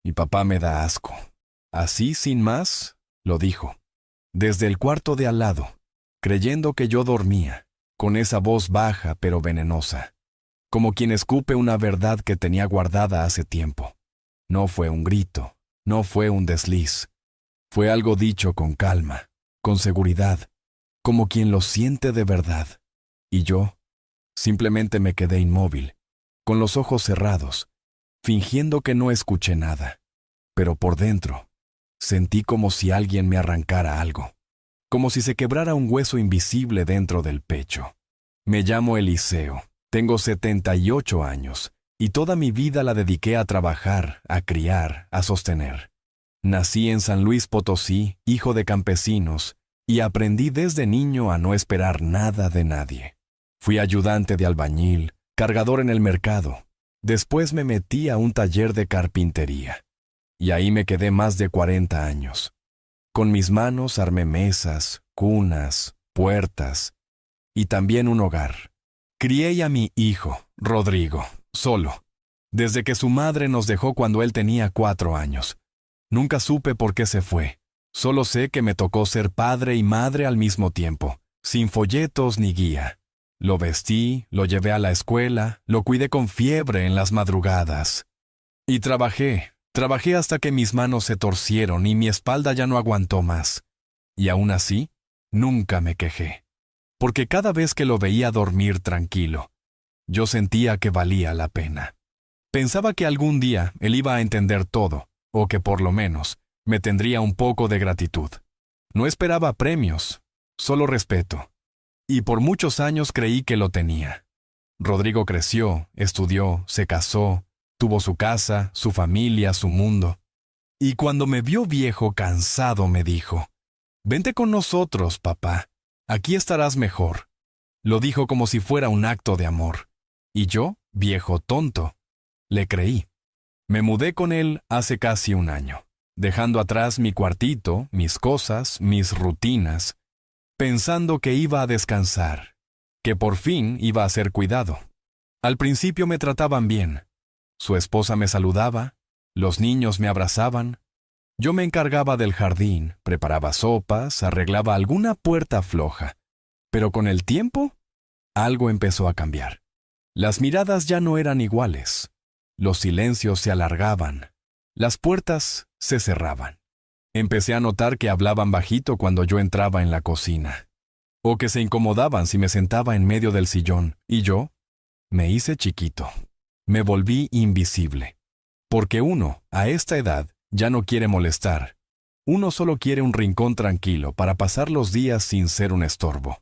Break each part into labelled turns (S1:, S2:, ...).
S1: Y papá me da asco. Así, sin más, lo dijo. Desde el cuarto de al lado, creyendo que yo dormía, con esa voz baja pero venenosa, como quien escupe una verdad que tenía guardada hace tiempo. No fue un grito, no fue un desliz. Fue algo dicho con calma, con seguridad, como quien lo siente de verdad. Y yo simplemente me quedé inmóvil, con los ojos cerrados, fingiendo que no escuché nada. Pero por dentro, sentí como si alguien me arrancara algo, como si se quebrara un hueso invisible dentro del pecho. Me llamo Eliseo, tengo 78 años, y toda mi vida la dediqué a trabajar, a criar, a sostener. Nací en San Luis Potosí, hijo de campesinos, y aprendí desde niño a no esperar nada de nadie. Fui ayudante de albañil, cargador en el mercado. Después me metí a un taller de carpintería. Y ahí me quedé más de 40 años. Con mis manos armé mesas, cunas, puertas y también un hogar. Crié a mi hijo, Rodrigo, solo, desde que su madre nos dejó cuando él tenía 4 años. Nunca supe por qué se fue. Solo sé que me tocó ser padre y madre al mismo tiempo, sin folletos ni guía. Lo vestí, lo llevé a la escuela, lo cuidé con fiebre en las madrugadas. Y trabajé hasta que mis manos se torcieron y mi espalda ya no aguantó más. Y aún así, nunca me quejé. Porque cada vez que lo veía dormir tranquilo, yo sentía que valía la pena. Pensaba que algún día él iba a entender todo, o que por lo menos me tendría un poco de gratitud. No esperaba premios, solo respeto. Y por muchos años creí que lo tenía. Rodrigo creció, estudió, se casó, tuvo su casa, su familia, su mundo. Y cuando me vio viejo, cansado, me dijo: «Vente con nosotros, papá. Aquí estarás mejor». Lo dijo como si fuera un acto de amor. Y yo, viejo tonto, le creí. Me mudé con él hace casi un año, dejando atrás mi cuartito, mis cosas, mis rutinas, pensando que iba a descansar, que por fin iba a ser cuidado. Al principio me trataban bien. Su esposa me saludaba, los niños me abrazaban. Yo me encargaba del jardín, preparaba sopas, arreglaba alguna puerta floja. Pero con el tiempo, algo empezó a cambiar. Las miradas ya no eran iguales. Los silencios se alargaban. Las puertas se cerraban. Empecé a notar que hablaban bajito cuando yo entraba en la cocina, o que se incomodaban si me sentaba en medio del sillón, y yo me hice chiquito. Me volví invisible. Porque uno, a esta edad, ya no quiere molestar. Uno solo quiere un rincón tranquilo para pasar los días sin ser un estorbo.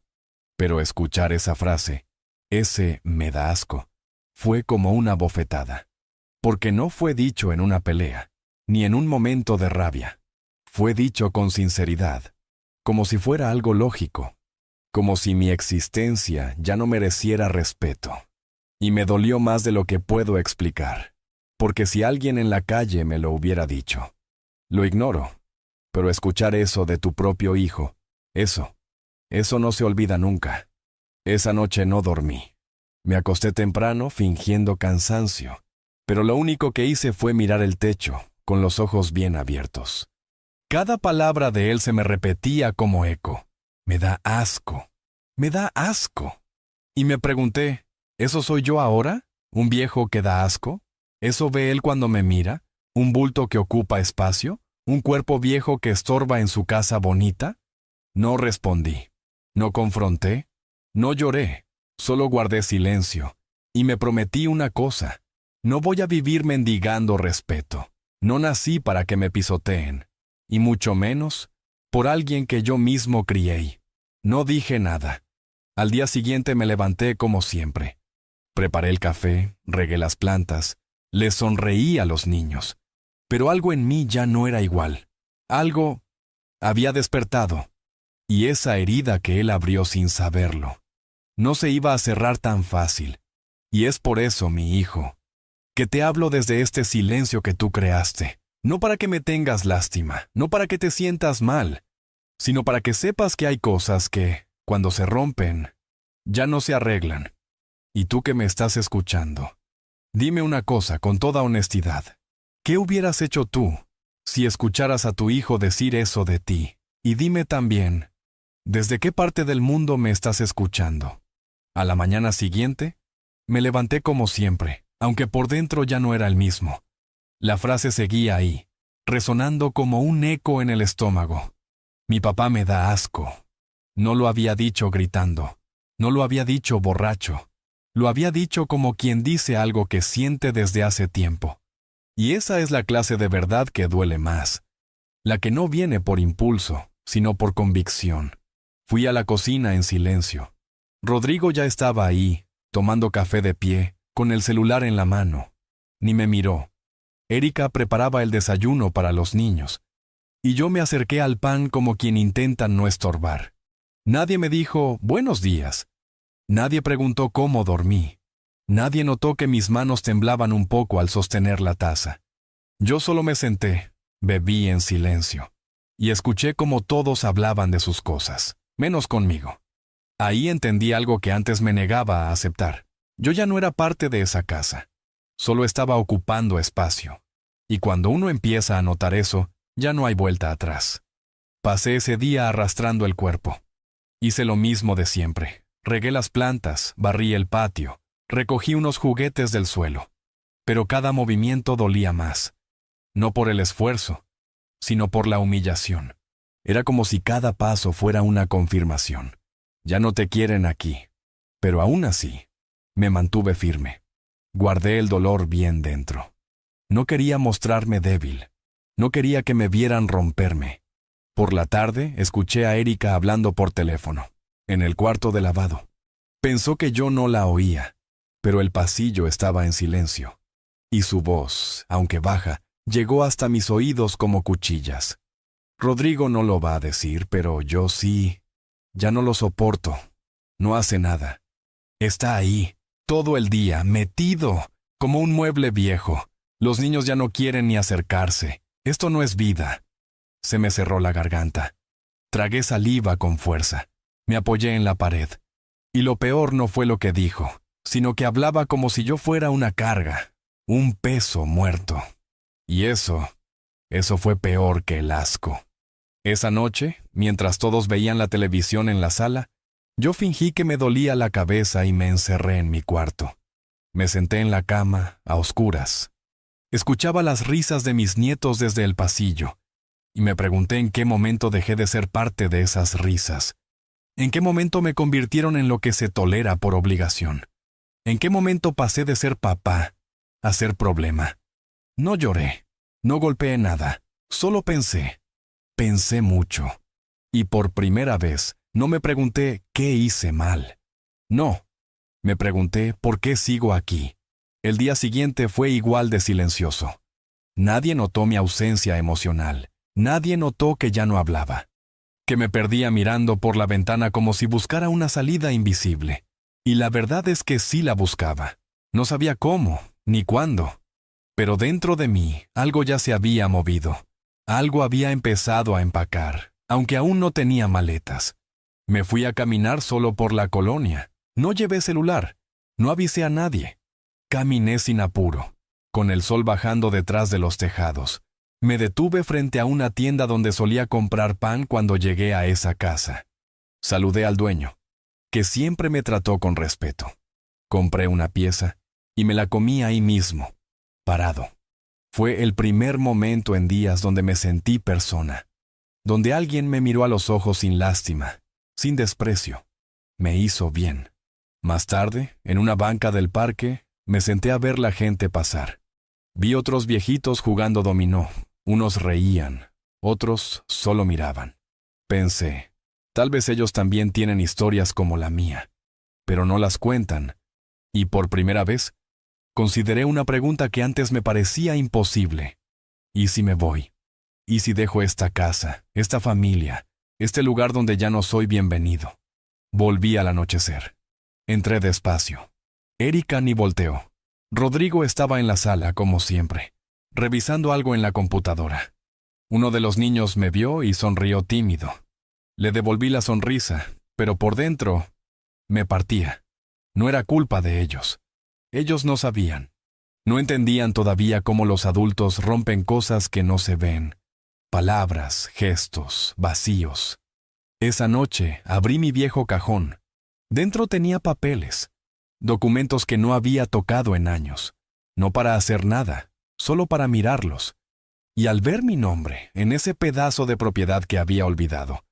S1: Pero escuchar esa frase, ese «me da asco», fue como una bofetada. Porque no fue dicho en una pelea, ni en un momento de rabia. Fue dicho con sinceridad, como si fuera algo lógico, como si mi existencia ya no mereciera respeto. Y me dolió más de lo que puedo explicar, porque si alguien en la calle me lo hubiera dicho, lo ignoro, pero escuchar eso de tu propio hijo, eso no se olvida nunca. Esa noche no dormí. Me acosté temprano fingiendo cansancio, pero lo único que hice fue mirar el techo, con los ojos bien abiertos. Cada palabra de él se me repetía como eco. Me da asco. Me da asco. Y me pregunté, ¿eso soy yo ahora? ¿Un viejo que da asco? ¿Eso ve él cuando me mira? ¿Un bulto que ocupa espacio? ¿Un cuerpo viejo que estorba en su casa bonita? No respondí. No confronté. No lloré. Solo guardé silencio. Y me prometí una cosa. No voy a vivir mendigando respeto. No nací para que me pisoteen. Y mucho menos por alguien que yo mismo crié. No dije nada. Al día siguiente me levanté como siempre. Preparé el café, regué las plantas, les sonreí a los niños. Pero algo en mí ya no era igual. Algo había despertado. Y esa herida que él abrió sin saberlo, no se iba a cerrar tan fácil. Y es por eso, mi hijo, que te hablo desde este silencio que tú creaste. No para que me tengas lástima, no para que te sientas mal, sino para que sepas que hay cosas que, cuando se rompen, ya no se arreglan. Y tú que me estás escuchando, dime una cosa con toda honestidad. ¿Qué hubieras hecho tú si escucharas a tu hijo decir eso de ti? Y dime también, ¿desde qué parte del mundo me estás escuchando? A la mañana siguiente, me levanté como siempre, aunque por dentro ya no era el mismo. La frase seguía ahí, resonando como un eco en el estómago. Mi papá me da asco. No lo había dicho gritando, no lo había dicho borracho, lo había dicho como quien dice algo que siente desde hace tiempo. Y esa es la clase de verdad que duele más, la que no viene por impulso, sino por convicción. Fui a la cocina en silencio. Rodrigo ya estaba ahí, tomando café de pie, con el celular en la mano. Ni me miró. Erika preparaba el desayuno para los niños, y yo me acerqué al pan como quien intenta no estorbar. Nadie me dijo buenos días. Nadie preguntó cómo dormí. Nadie notó que mis manos temblaban un poco al sostener la taza. Yo solo me senté, bebí en silencio, y escuché cómo todos hablaban de sus cosas, menos conmigo. Ahí entendí algo que antes me negaba a aceptar. Yo ya no era parte de esa casa. Solo estaba ocupando espacio. Y cuando uno empieza a notar eso, ya no hay vuelta atrás. Pasé ese día arrastrando el cuerpo. Hice lo mismo de siempre. Regué las plantas, barrí el patio, recogí unos juguetes del suelo. Pero cada movimiento dolía más. No por el esfuerzo, sino por la humillación. Era como si cada paso fuera una confirmación. Ya no te quieren aquí. Pero aún así, me mantuve firme. Guardé el dolor bien dentro. No quería mostrarme débil. No quería que me vieran romperme. Por la tarde, escuché a Erika hablando por teléfono, en el cuarto de lavado. Pensó que yo no la oía, pero el pasillo estaba en silencio. Y su voz, aunque baja, llegó hasta mis oídos como cuchillas. Rodrigo no lo va a decir, pero yo sí. Ya no lo soporto. No hace nada. Está ahí, todo el día, metido, como un mueble viejo. Los niños ya no quieren ni acercarse. Esto no es vida. Se me cerró la garganta. Tragué saliva con fuerza. Me apoyé en la pared. Y lo peor no fue lo que dijo, sino que hablaba como si yo fuera una carga, un peso muerto. Y eso fue peor que el asco. Esa noche, mientras todos veían la televisión en la sala, yo fingí que me dolía la cabeza y me encerré en mi cuarto. Me senté en la cama, a oscuras. Escuchaba las risas de mis nietos desde el pasillo, y me pregunté en qué momento dejé de ser parte de esas risas. ¿En qué momento me convirtieron en lo que se tolera por obligación? ¿En qué momento pasé de ser papá a ser problema? No lloré, no golpeé nada, solo pensé. Pensé mucho. Y por primera vez, no me pregunté qué hice mal. No, me pregunté por qué sigo aquí. El día siguiente fue igual de silencioso. Nadie notó mi ausencia emocional. Nadie notó que ya no hablaba. Que me perdía mirando por la ventana como si buscara una salida invisible. Y la verdad es que sí la buscaba. No sabía cómo, ni cuándo. Pero dentro de mí, algo ya se había movido. Algo había empezado a empacar, aunque aún no tenía maletas. Me fui a caminar solo por la colonia. No llevé celular. No avisé a nadie. Caminé sin apuro, con el sol bajando detrás de los tejados. Me detuve frente a una tienda donde solía comprar pan cuando llegué a esa casa. Saludé al dueño, que siempre me trató con respeto. Compré una pieza y me la comí ahí mismo, parado. Fue el primer momento en días donde me sentí persona, donde alguien me miró a los ojos sin lástima, sin desprecio. Me hizo bien. Más tarde, en una banca del parque, me senté a ver la gente pasar. Vi otros viejitos jugando dominó. Unos reían, otros solo miraban. Pensé, tal vez ellos también tienen historias como la mía, pero no las cuentan. Y por primera vez, consideré una pregunta que antes me parecía imposible. ¿Y si me voy? ¿Y si dejo esta casa, esta familia, este lugar donde ya no soy bienvenido? Volví al anochecer. Entré despacio. Erika ni volteó. Rodrigo estaba en la sala, como siempre, revisando algo en la computadora. Uno de los niños me vio y sonrió tímido. Le devolví la sonrisa, pero por dentro me partía. No era culpa de ellos. Ellos no sabían. No entendían todavía cómo los adultos rompen cosas que no se ven. Palabras, gestos, vacíos. Esa noche abrí mi viejo cajón. Dentro tenía papeles, documentos que no había tocado en años, no para hacer nada, solo para mirarlos. Y al ver mi nombre en ese pedazo de propiedad que había olvidado,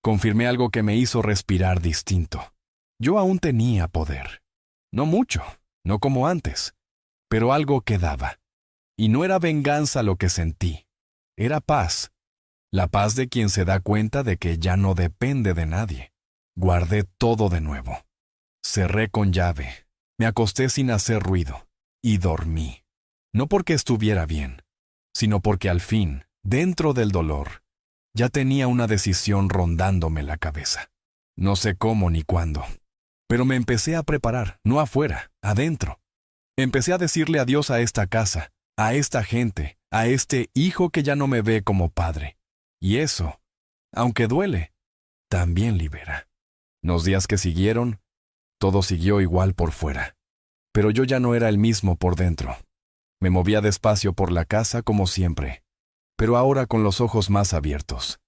S1: confirmé algo que me hizo respirar distinto. Yo aún tenía poder. No mucho, no como antes, pero algo quedaba. Y no era venganza lo que sentí, era paz. La paz de quien se da cuenta de que ya no depende de nadie. Guardé todo de nuevo. Cerré con llave, me acosté sin hacer ruido, y dormí. No porque estuviera bien, sino porque al fin, dentro del dolor, ya tenía una decisión rondándome la cabeza. No sé cómo ni cuándo, pero me empecé a preparar, no afuera, adentro. Empecé a decirle adiós a esta casa, a esta gente, a este hijo que ya no me ve como padre. Y eso, aunque duele, también libera. Los días que siguieron, todo siguió igual por fuera. Pero yo ya no era el mismo por dentro. Me movía despacio por la casa como siempre, pero ahora con los ojos más abiertos.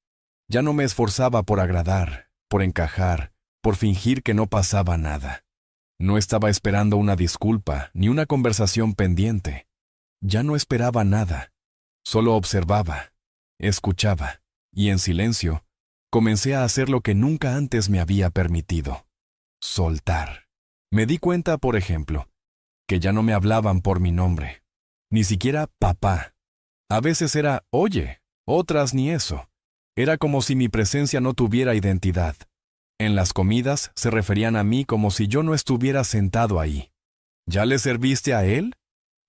S1: Ya no me esforzaba por agradar, por encajar, por fingir que no pasaba nada. No estaba esperando una disculpa ni una conversación pendiente. Ya no esperaba nada. Solo observaba, escuchaba, y en silencio, comencé a hacer lo que nunca antes me había permitido. Soltar. Me di cuenta, por ejemplo, que ya no me hablaban por mi nombre. Ni siquiera papá. A veces era oye, otras ni eso. Era como si mi presencia no tuviera identidad. En las comidas se referían a mí como si yo no estuviera sentado ahí. ¿Ya le serviste a él?,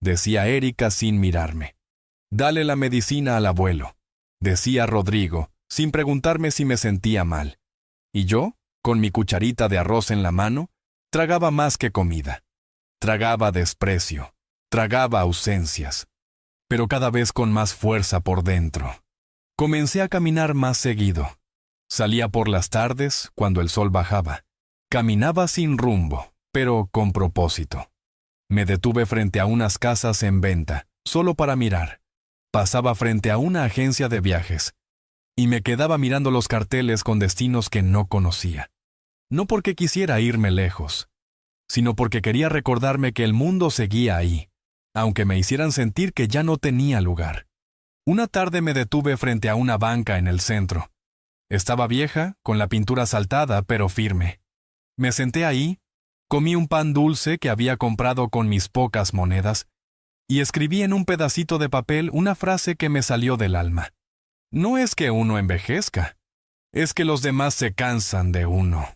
S1: decía Erika sin mirarme. Dale la medicina al abuelo, decía Rodrigo, sin preguntarme si me sentía mal. Y yo, con mi cucharita de arroz en la mano, tragaba más que comida. Tragaba desprecio, tragaba ausencias, pero cada vez con más fuerza por dentro. Comencé a caminar más seguido. Salía por las tardes, cuando el sol bajaba. Caminaba sin rumbo, pero con propósito. Me detuve frente a unas casas en venta, solo para mirar. Pasaba frente a una agencia de viajes, y me quedaba mirando los carteles con destinos que no conocía. No porque quisiera irme lejos, sino porque quería recordarme que el mundo seguía ahí, aunque me hicieran sentir que ya no tenía lugar. Una tarde me detuve frente a una banca en el centro. Estaba vieja, con la pintura saltada, pero firme. Me senté ahí, comí un pan dulce que había comprado con mis pocas monedas, y escribí en un pedacito de papel una frase que me salió del alma. No es que uno envejezca, es que los demás se cansan de uno.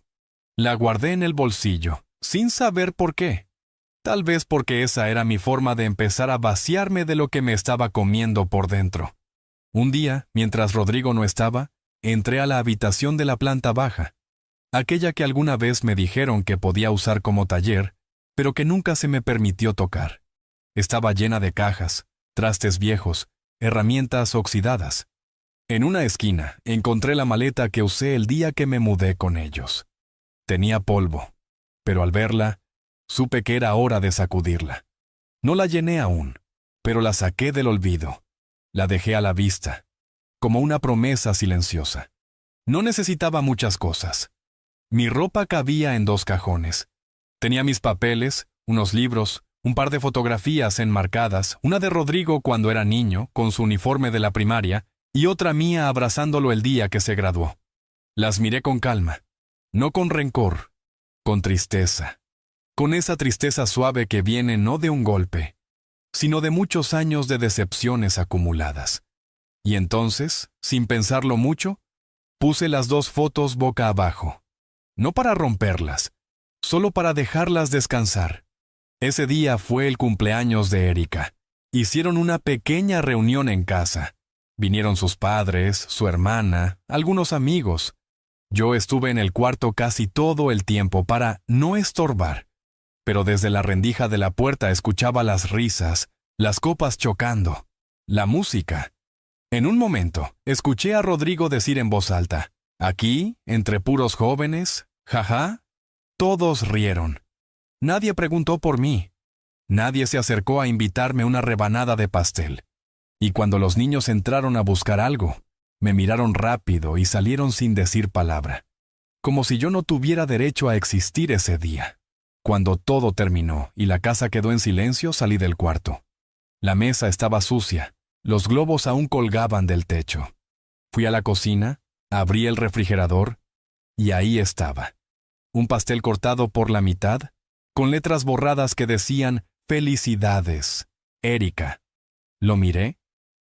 S1: La guardé en el bolsillo, sin saber por qué. Tal vez porque esa era mi forma de empezar a vaciarme de lo que me estaba comiendo por dentro. Un día, mientras Rodrigo no estaba, entré a la habitación de la planta baja, aquella que alguna vez me dijeron que podía usar como taller, pero que nunca se me permitió tocar. Estaba llena de cajas, trastes viejos, herramientas oxidadas. En una esquina encontré la maleta que usé el día que me mudé con ellos. Tenía polvo, pero al verla, supe que era hora de sacudirla. No la llené aún, pero la saqué del olvido. La dejé a la vista, como una promesa silenciosa. No necesitaba muchas cosas. Mi ropa cabía en 2 cajones. Tenía mis papeles, unos libros, un par de fotografías enmarcadas, una de Rodrigo cuando era niño, con su uniforme de la primaria, y otra mía abrazándolo el día que se graduó. Las miré con calma, no con rencor, con tristeza. Con esa tristeza suave que viene no de un golpe, sino de muchos años de decepciones acumuladas. Y entonces, sin pensarlo mucho, puse las 2 fotos boca abajo. No para romperlas, solo para dejarlas descansar. Ese día fue el cumpleaños de Erika. Hicieron una pequeña reunión en casa. Vinieron sus padres, su hermana, algunos amigos. Yo estuve en el cuarto casi todo el tiempo para no estorbar. Pero desde la rendija de la puerta escuchaba las risas, las copas chocando, la música. En un momento, escuché a Rodrigo decir en voz alta, «Aquí, entre puros jóvenes, jaja». Todos rieron. Nadie preguntó por mí. Nadie se acercó a invitarme una rebanada de pastel. Y cuando los niños entraron a buscar algo, me miraron rápido y salieron sin decir palabra, como si yo no tuviera derecho a existir ese día. Cuando todo terminó y la casa quedó en silencio, salí del cuarto. La mesa estaba sucia, los globos aún colgaban del techo. Fui a la cocina, abrí el refrigerador, y ahí estaba. Un pastel cortado por la mitad, con letras borradas que decían «Felicidades, Erika». Lo miré,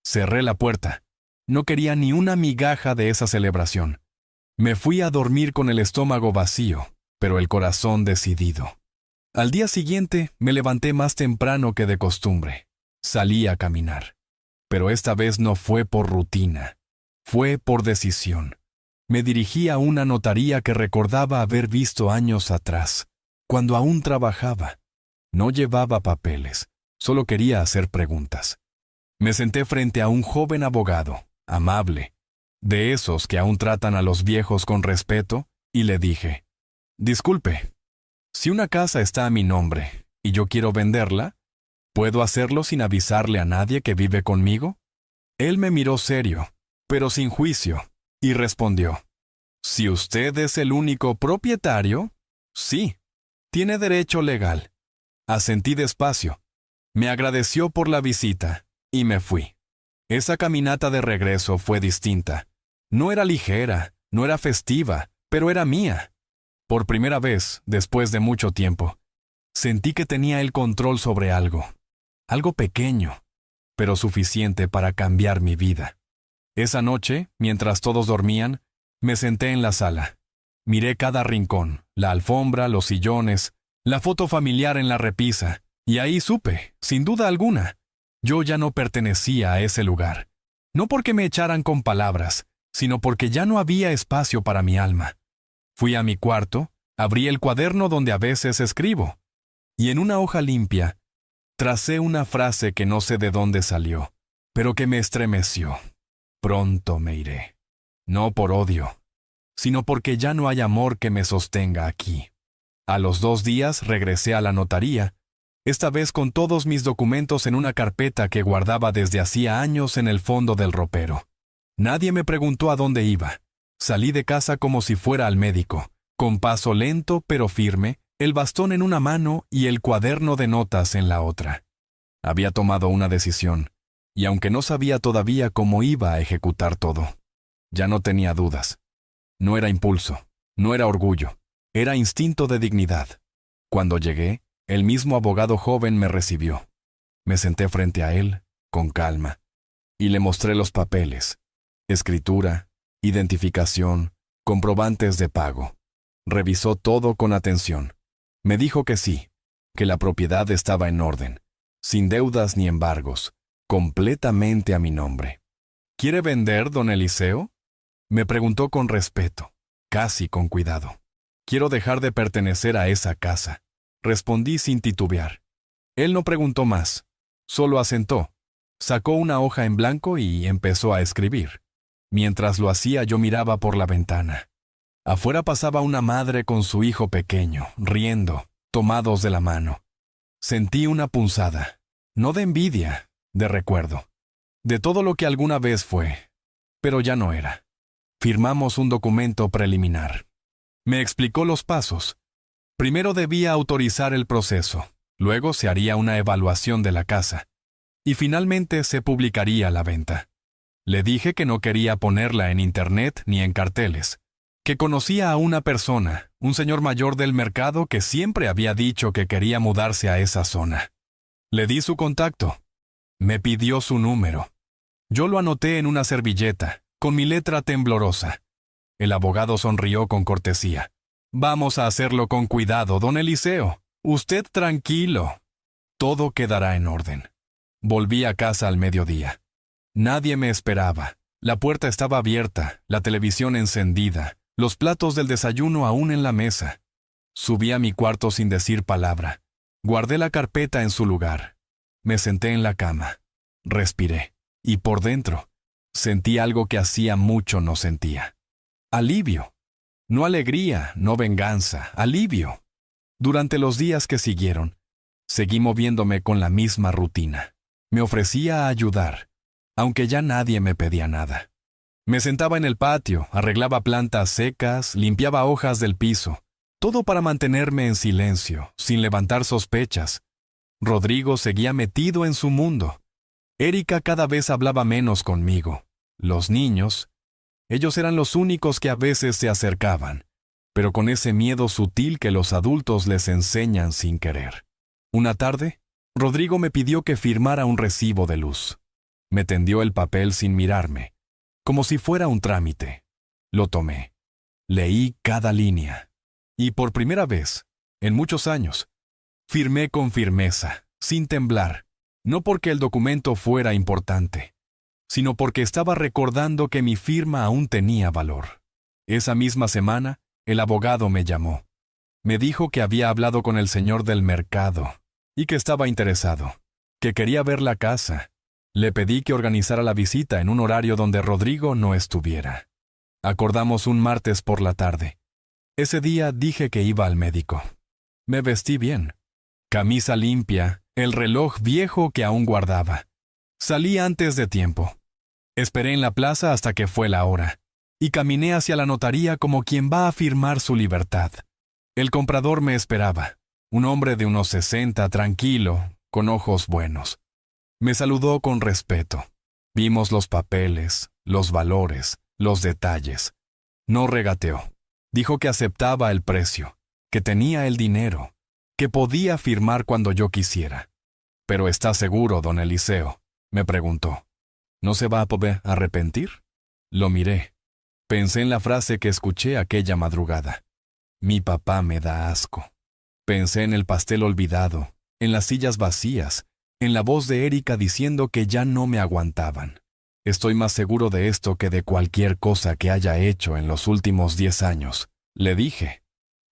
S1: cerré la puerta. No quería ni una migaja de esa celebración. Me fui a dormir con el estómago vacío, pero el corazón decidido. Al día siguiente me levanté más temprano que de costumbre. Salí a caminar. Pero esta vez no fue por rutina. Fue por decisión. Me dirigí a una notaría que recordaba haber visto años atrás, cuando aún trabajaba. No llevaba papeles, solo quería hacer preguntas. Me senté frente a un joven abogado, amable, de esos que aún tratan a los viejos con respeto, y le dije: «Disculpe, si una casa está a mi nombre y yo quiero venderla, ¿puedo hacerlo sin avisarle a nadie que vive conmigo?». Él me miró serio, pero sin juicio, y respondió: «Si usted es el único propietario, sí, tiene derecho legal». Asentí despacio. Me agradeció por la visita, y me fui. Esa caminata de regreso fue distinta. No era ligera, no era festiva, pero era mía. Por primera vez, después de mucho tiempo, sentí que tenía el control sobre algo. Algo pequeño, pero suficiente para cambiar mi vida. Esa noche, mientras todos dormían, me senté en la sala. Miré cada rincón, la alfombra, los sillones, la foto familiar en la repisa, y ahí supe, sin duda alguna, yo ya no pertenecía a ese lugar. No porque me echaran con palabras, sino porque ya no había espacio para mi alma. Fui a mi cuarto, abrí el cuaderno donde a veces escribo, y en una hoja limpia, tracé una frase que no sé de dónde salió, pero que me estremeció. Pronto me iré. No por odio, sino porque ya no hay amor que me sostenga aquí. A los 2 días regresé a la notaría, esta vez con todos mis documentos en una carpeta que guardaba desde hacía años en el fondo del ropero. Nadie me preguntó a dónde iba. Salí de casa como si fuera al médico, con paso lento pero firme, el bastón en una mano y el cuaderno de notas en la otra. Había tomado una decisión, y aunque no sabía todavía cómo iba a ejecutar todo, ya no tenía dudas. No era impulso, no era orgullo, era instinto de dignidad. Cuando llegué, el mismo abogado joven me recibió. Me senté frente a él, con calma, y le mostré los papeles: escritura, identificación, comprobantes de pago. Revisó todo con atención. Me dijo que sí, que la propiedad estaba en orden, sin deudas ni embargos, completamente a mi nombre. ¿Quiere vender, don Eliseo?, me preguntó con respeto, casi con cuidado. Quiero dejar de pertenecer a esa casa, respondí sin titubear. Él no preguntó más, solo asentó. Sacó una hoja en blanco y empezó a escribir. Mientras lo hacía, yo miraba por la ventana. Afuera pasaba una madre con su hijo pequeño, riendo, tomados de la mano. Sentí una punzada, no de envidia, de recuerdo, de todo lo que alguna vez fue, pero ya no era. Firmamos un documento preliminar. Me explicó los pasos. Primero debía autorizar el proceso, luego se haría una evaluación de la casa, y finalmente se publicaría la venta. Le dije que no quería ponerla en internet ni en carteles, que conocía a una persona, un señor mayor del mercado que siempre había dicho que quería mudarse a esa zona. Le di su contacto. Me pidió su número. Yo lo anoté en una servilleta, con mi letra temblorosa. El abogado sonrió con cortesía. «Vamos a hacerlo con cuidado, don Eliseo. Usted tranquilo. Todo quedará en orden». Volví a casa al mediodía. Nadie me esperaba. La puerta estaba abierta, la televisión encendida, los platos del desayuno aún en la mesa. Subí a mi cuarto sin decir palabra. Guardé la carpeta en su lugar. Me senté en la cama. Respiré. Y por dentro, sentí algo que hacía mucho no sentía. Alivio. No alegría, no venganza, alivio. Durante los días que siguieron, Seguí moviéndome con la misma rutina. Me ofrecía a ayudar, aunque ya nadie me pedía nada. Me sentaba en el patio, arreglaba plantas secas, limpiaba hojas del piso, todo para mantenerme en silencio, sin levantar sospechas. Rodrigo seguía metido en su mundo. Erika cada vez hablaba menos conmigo. Los niños, ellos eran los únicos que a veces se acercaban, pero con ese miedo sutil que los adultos les enseñan sin querer. Una tarde, Rodrigo me pidió que firmara un recibo de luz. Me tendió el papel sin mirarme, como si fuera un trámite. Lo tomé. Leí cada línea. Y por primera vez, en muchos años, firmé con firmeza, sin temblar, no porque el documento fuera importante, sino porque estaba recordando que mi firma aún tenía valor. Esa misma semana, el abogado me llamó. Me dijo que había hablado con el señor del mercado y que estaba interesado, que quería ver la casa. Le pedí que organizara la visita en un horario donde Rodrigo no estuviera. Acordamos un martes por la tarde. Ese día dije que iba al médico. Me vestí bien. Camisa limpia, el reloj viejo que aún guardaba. Salí antes de tiempo. Esperé en la plaza hasta que fue la hora, y caminé hacia la notaría como quien va a firmar su libertad. El comprador me esperaba, un hombre de unos 60, tranquilo, con ojos buenos. Me saludó con respeto. Vimos los papeles, los valores, los detalles. No regateó. Dijo que aceptaba el precio, que tenía el dinero, que podía firmar cuando yo quisiera. «¿Pero está seguro, don Eliseo?», me preguntó. «¿No se va a poder arrepentir?». Lo miré. Pensé en la frase que escuché aquella madrugada. «Mi papá me da asco». Pensé en el pastel olvidado, en las sillas vacías, en la voz de Erika diciendo que ya no me aguantaban. «Estoy más seguro de esto que de cualquier cosa que haya hecho en los últimos 10 años», le dije.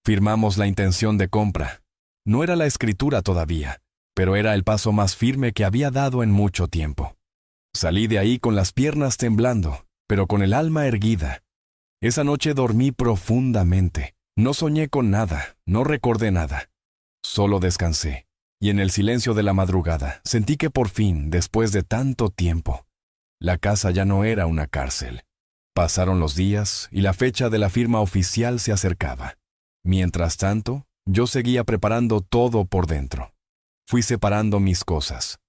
S1: Firmamos la intención de compra. No era la escritura todavía, pero era el paso más firme que había dado en mucho tiempo. Salí de ahí con las piernas temblando, pero con el alma erguida. Esa noche dormí profundamente. No soñé con nada, no recordé nada. Solo descansé, y en el silencio de la madrugada sentí que por fin, después de tanto tiempo, la casa ya no era una cárcel. Pasaron los días y la fecha de la firma oficial se acercaba. Mientras tanto, yo seguía preparando todo por dentro. Fui separando mis cosas.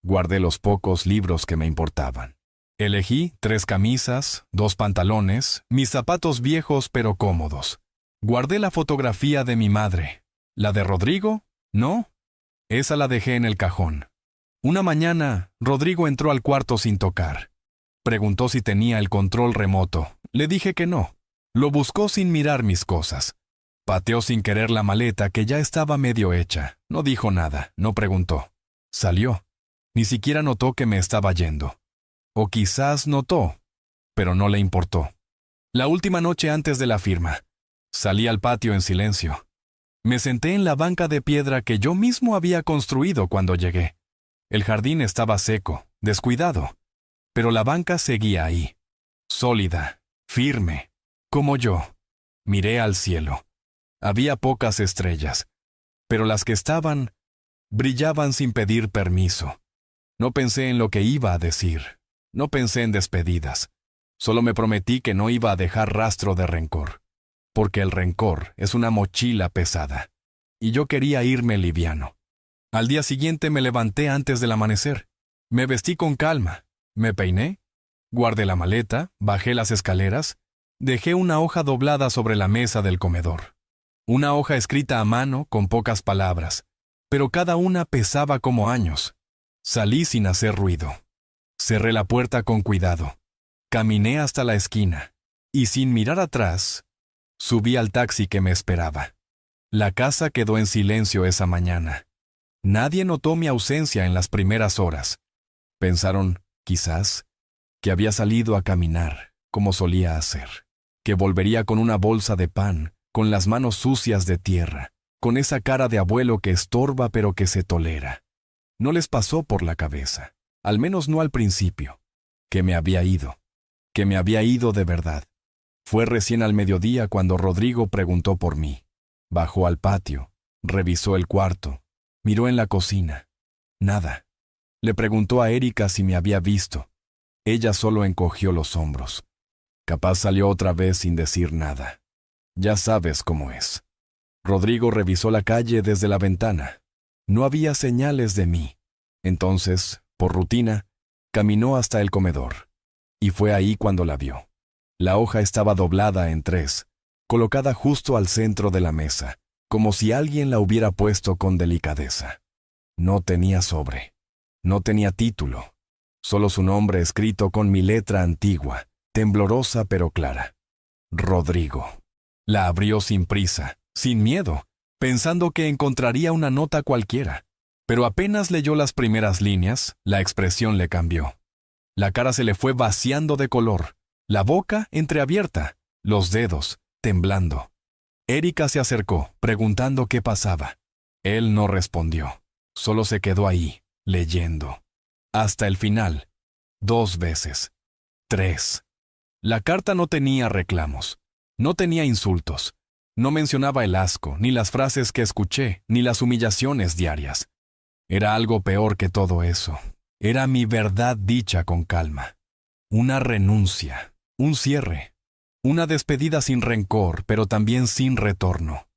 S1: Guardé los pocos libros que me importaban. Elegí 3 camisas, 2 pantalones, mis zapatos viejos pero cómodos. Guardé la fotografía de mi madre. ¿La de Rodrigo? No. Esa la dejé en el cajón. Una mañana, Rodrigo entró al cuarto sin tocar. Preguntó si tenía el control remoto. Le dije que no. Lo buscó sin mirar mis cosas. Pateó sin querer la maleta que ya estaba medio hecha. No dijo nada, no preguntó. Salió. Ni siquiera notó que me estaba yendo. O quizás notó, pero no le importó. La última noche antes de la firma, salí al patio en silencio. Me senté en la banca de piedra que yo mismo había construido cuando llegué. El jardín estaba seco, descuidado, pero la banca seguía ahí, sólida, firme, como yo. Miré al cielo. Había pocas estrellas, pero las que estaban, brillaban sin pedir permiso. No pensé en lo que iba a decir. No pensé en despedidas. Solo me prometí que no iba a dejar rastro de rencor. Porque el rencor es una mochila pesada. Y yo quería irme liviano. Al día siguiente me levanté antes del amanecer. Me vestí con calma. Me peiné. Guardé la maleta, bajé las escaleras. Dejé una hoja doblada sobre la mesa del comedor. Una hoja escrita a mano con pocas palabras. Pero cada una pesaba como años. Salí sin hacer ruido. Cerré la puerta con cuidado. Caminé hasta la esquina. Y sin mirar atrás, subí al taxi que me esperaba. La casa quedó en silencio esa mañana. Nadie notó mi ausencia en las primeras horas. Pensaron, quizás, que había salido a caminar, como solía hacer. Que volvería con una bolsa de pan, con las manos sucias de tierra, con esa cara de abuelo que estorba pero que se tolera. No les pasó por la cabeza, al menos no al principio, que me había ido de verdad. Fue recién al mediodía cuando Rodrigo preguntó por mí. Bajó al patio, revisó el cuarto, Miró en la cocina. Nada. Le preguntó a Erika si me había visto. Ella solo encogió los hombros. Capaz salió otra vez sin decir nada. Ya sabes cómo es. Rodrigo revisó la calle desde la ventana. No había señales de mí. Entonces, por rutina, caminó hasta el comedor. Y fue ahí cuando la vio. La hoja estaba doblada en 3, colocada justo al centro de la mesa, como si alguien la hubiera puesto con delicadeza. No tenía sobre. No tenía título. Solo su nombre escrito con mi letra antigua, temblorosa pero clara. Rodrigo. La abrió sin prisa, sin miedo, pensando que encontraría una nota cualquiera. Pero apenas leyó las primeras líneas, la expresión le cambió. La cara se le fue vaciando de color, la boca entreabierta, los dedos temblando. Erika se acercó, preguntando qué pasaba. Él no respondió, solo se quedó ahí, leyendo. Hasta el final. 2 veces. 3. La carta no tenía reclamos. No tenía insultos. No mencionaba el asco, ni las frases que escuché, ni las humillaciones diarias. Era algo peor que todo eso. Era mi verdad dicha con calma. Una renuncia, un cierre, una despedida sin rencor, pero también sin retorno.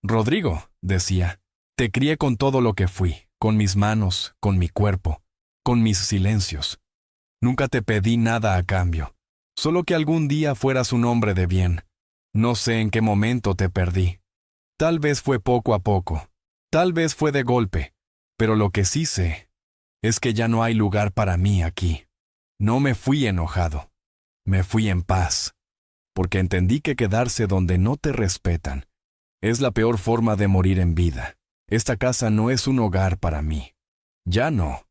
S1: Rodrigo, decía, te crié con todo lo que fui, con mis manos, con mi cuerpo, con mis silencios. Nunca te pedí nada a cambio, solo que algún día fueras un hombre de bien. No sé en qué momento te perdí. Tal vez fue poco a poco, tal vez fue de golpe, pero lo que sí sé es que ya no hay lugar para mí aquí. No me fui enojado, me fui en paz, porque entendí que quedarse donde no te respetan es la peor forma de morir en vida. Esta casa no es un hogar para mí. Ya no.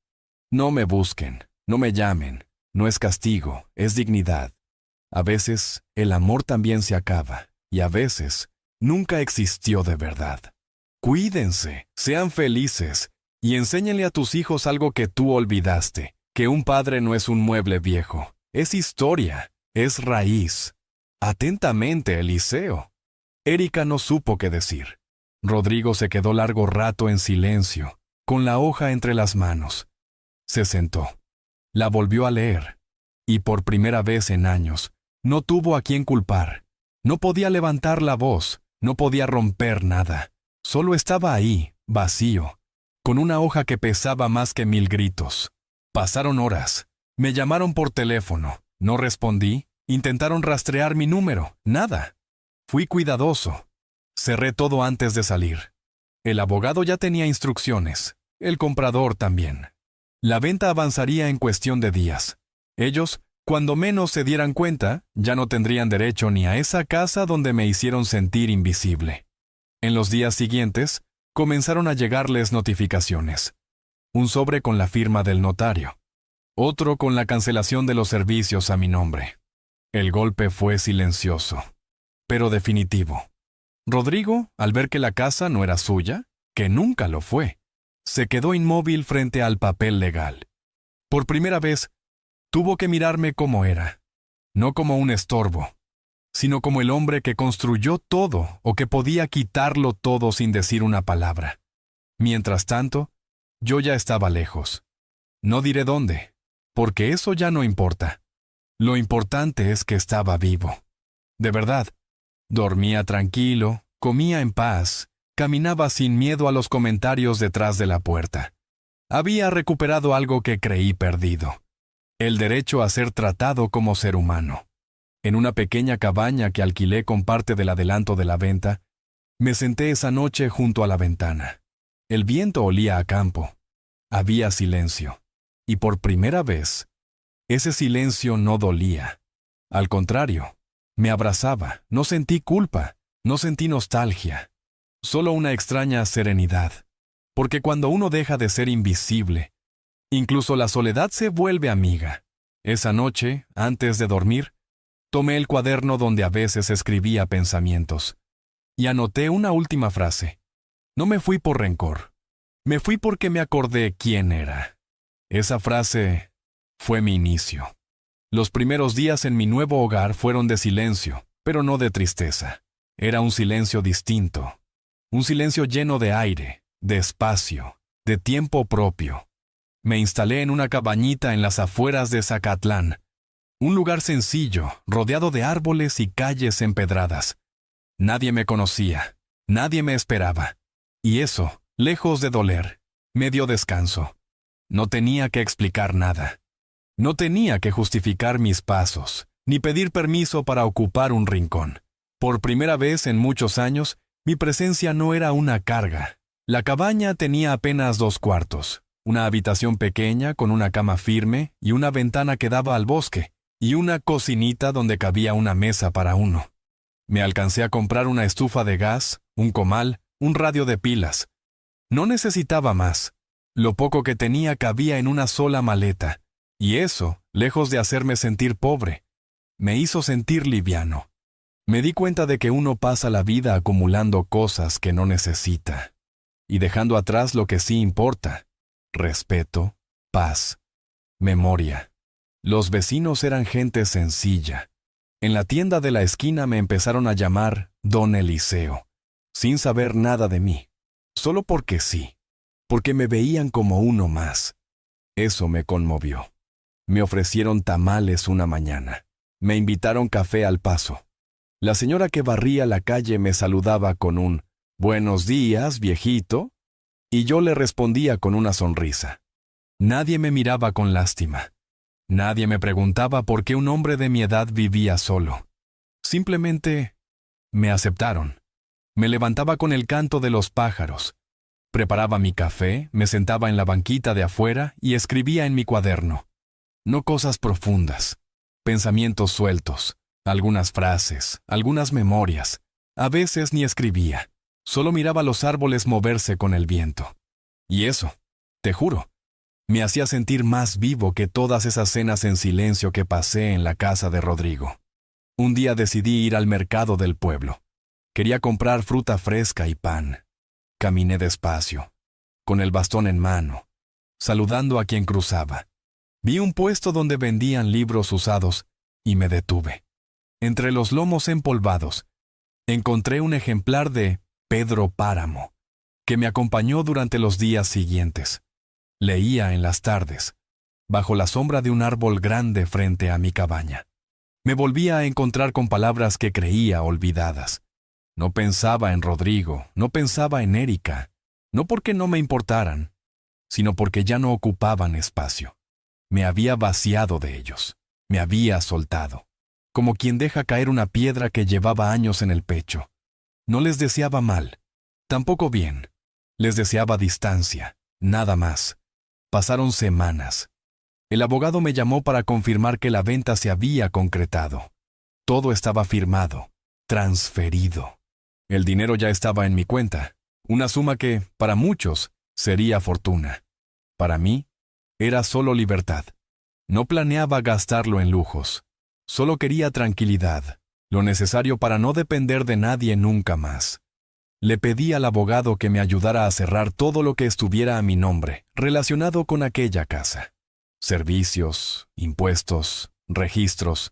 S1: No me busquen, no me llamen, no es castigo, es dignidad. A veces el amor también se acaba, y a veces nunca existió de verdad. Cuídense, sean felices, y enséñenle a tus hijos algo que tú olvidaste, que un padre no es un mueble viejo, es historia, es raíz. Atentamente, Eliseo. Erika no supo qué decir. Rodrigo se quedó largo rato en silencio, con la hoja entre las manos. Se sentó. La volvió a leer. Y por primera vez en años, no tuvo a quién culpar. No podía levantar la voz, no podía romper nada. Solo estaba ahí, vacío, con una hoja que pesaba más que 1000 gritos. Pasaron horas. Me llamaron por teléfono. No respondí. Intentaron rastrear mi número. Nada. Fui cuidadoso. Cerré todo antes de salir. El abogado ya tenía instrucciones. El comprador también. La venta avanzaría en cuestión de días. Ellos, cuando menos se dieran cuenta, ya no tendrían derecho ni a esa casa donde me hicieron sentir invisible. En los días siguientes, comenzaron a llegarles notificaciones. Un sobre con la firma del notario. Otro con la cancelación de los servicios a mi nombre. El golpe fue silencioso, pero definitivo. Rodrigo, al ver que la casa no era suya, que nunca lo fue, se quedó inmóvil frente al papel legal. Por primera vez, tuvo que mirarme como era, no como un estorbo, sino como el hombre que construyó todo o que podía quitarlo todo sin decir una palabra. Mientras tanto, yo ya estaba lejos. No diré dónde, porque eso ya no importa. Lo importante es que estaba vivo. De verdad, dormía tranquilo, comía en paz, caminaba sin miedo a los comentarios detrás de la puerta. Había recuperado algo que creí perdido. El derecho a ser tratado como ser humano. En una pequeña cabaña que alquilé con parte del adelanto de la venta, me senté esa noche junto a la ventana. El viento olía a campo. Había silencio. Y por primera vez, ese silencio no dolía. Al contrario, me abrazaba, no sentí culpa, no sentí nostalgia. Solo una extraña serenidad. Porque cuando uno deja de ser invisible, incluso la soledad se vuelve amiga. Esa noche, antes de dormir, tomé el cuaderno donde a veces escribía pensamientos. Y anoté una última frase. No me fui por rencor. Me fui porque me acordé quién era. Esa frase fue mi inicio. Los primeros días en mi nuevo hogar fueron de silencio, pero no de tristeza. Era un silencio distinto. Un silencio lleno de aire, de espacio, de tiempo propio. Me instalé en una cabañita en las afueras de Zacatlán, un lugar sencillo, rodeado de árboles y calles empedradas. Nadie me conocía, nadie me esperaba. Y eso, lejos de doler, me dio descanso. No tenía que explicar nada. No tenía que justificar mis pasos, ni pedir permiso para ocupar un rincón. Por primera vez en muchos años, mi presencia no era una carga. La cabaña tenía apenas 2 cuartos, una habitación pequeña con una cama firme y una ventana que daba al bosque, y una cocinita donde cabía una mesa para uno. Me alcancé a comprar una estufa de gas, un comal, un radio de pilas. No necesitaba más. Lo poco que tenía cabía en una sola maleta, y eso, lejos de hacerme sentir pobre, me hizo sentir liviano. Me di cuenta de que uno pasa la vida acumulando cosas que no necesita, y dejando atrás lo que sí importa: respeto, paz, memoria. Los vecinos eran gente sencilla. En la tienda de la esquina me empezaron a llamar Don Eliseo, sin saber nada de mí, solo porque sí, porque me veían como uno más. Eso me conmovió. Me ofrecieron tamales una mañana. Me invitaron café al paso. La señora que barría la calle me saludaba con un «Buenos días, viejito», y yo le respondía con una sonrisa. Nadie me miraba con lástima. Nadie me preguntaba por qué un hombre de mi edad vivía solo. Simplemente me aceptaron. Me levantaba con el canto de los pájaros. Preparaba mi café, me sentaba en la banquita de afuera y escribía en mi cuaderno. No cosas profundas, pensamientos sueltos, algunas frases, algunas memorias. A veces ni escribía, solo miraba los árboles moverse con el viento. Y eso, te juro, me hacía sentir más vivo que todas esas cenas en silencio que pasé en la casa de Rodrigo. Un día decidí ir al mercado del pueblo. Quería comprar fruta fresca y pan. Caminé despacio, con el bastón en mano, saludando a quien cruzaba. Vi un puesto donde vendían libros usados y me detuve. Entre los lomos empolvados, encontré un ejemplar de Pedro Páramo, que me acompañó durante los días siguientes. Leía en las tardes, bajo la sombra de un árbol grande frente a mi cabaña. Me volvía a encontrar con palabras que creía olvidadas. No pensaba en Rodrigo, no pensaba en Erika, no porque no me importaran, sino porque ya no ocupaban espacio. Me había vaciado de ellos, me había soltado, como quien deja caer una piedra que llevaba años en el pecho. No les deseaba mal, tampoco bien. Les deseaba distancia, nada más. Pasaron semanas. El abogado me llamó para confirmar que la venta se había concretado. Todo estaba firmado, transferido. El dinero ya estaba en mi cuenta, una suma que, para muchos, sería fortuna. Para mí, era solo libertad. No planeaba gastarlo en lujos. Solo quería tranquilidad, lo necesario para no depender de nadie nunca más. Le pedí al abogado que me ayudara a cerrar todo lo que estuviera a mi nombre, relacionado con aquella casa. Servicios, impuestos, registros.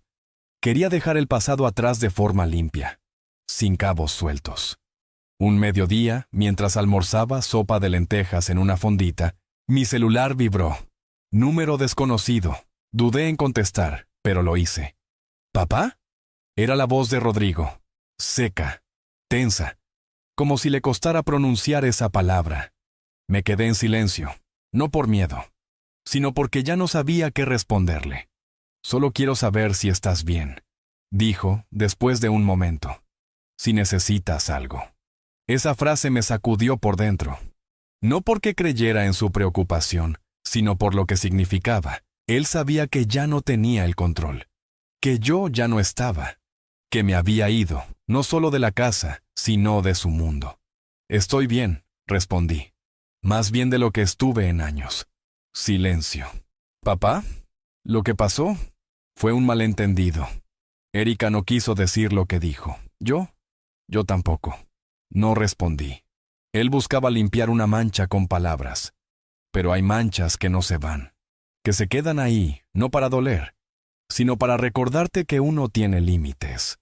S1: Quería dejar el pasado atrás de forma limpia, sin cabos sueltos. Un mediodía, mientras almorzaba sopa de lentejas en una fondita, mi celular vibró. Número desconocido. Dudé en contestar, pero lo hice. ¿Papá? Era la voz de Rodrigo, seca, tensa, como si le costara pronunciar esa palabra. Me quedé en silencio, no por miedo, sino porque ya no sabía qué responderle. Solo quiero saber si estás bien, dijo después de un momento. Si necesitas algo. Esa frase me sacudió por dentro. No porque creyera en su preocupación, sino por lo que significaba. Él sabía que ya no tenía el control, que yo ya no estaba, que me había ido, no solo de la casa, sino de su mundo. Estoy bien, respondí. Más bien de lo que estuve en años. Silencio. ¿Papá? Lo que pasó fue un malentendido. Erika no quiso decir lo que dijo. Yo tampoco. No respondí. Él buscaba limpiar una mancha con palabras. Pero hay manchas que no se van, que se quedan ahí, no para doler, sino para recordarte que uno tiene límites.